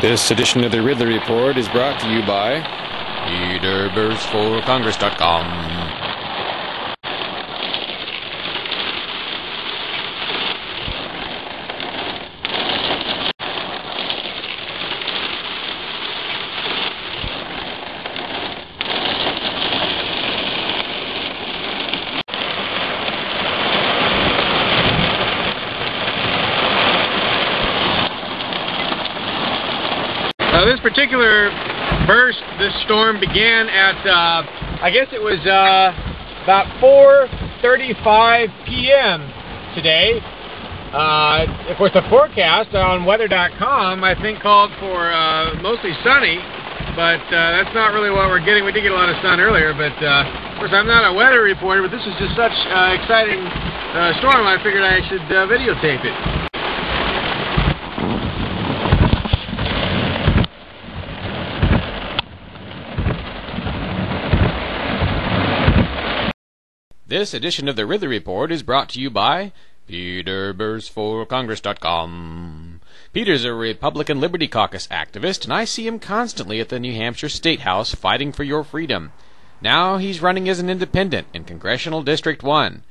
This edition of the Ridley Report is brought to you by leadersforcongress.com. This particular burst, this storm began at, I guess it was about 4:35 p.m. today. Of course, the forecast on weather.com, I think, called for mostly sunny, but that's not really what we're getting. We did get a lot of sun earlier, but of course, I'm not a weather reporter, but this is just such exciting storm, I figured I should videotape it. This edition of the Ridley Report is brought to you by leadersforcongress.com. Peter's a Republican Liberty Caucus activist, and I see him constantly at the New Hampshire State House fighting for your freedom. Now he's running as an independent in Congressional District 1.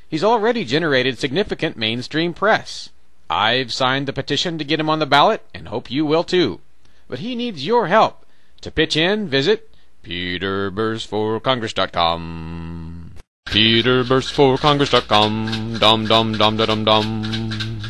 He's already generated significant mainstream press. I've signed the petition to get him on the ballot, and hope you will too. But he needs your help. To pitch in, visit peterburstforcongress.com. peterburstforcongress.com. Dum dum dum dum dum.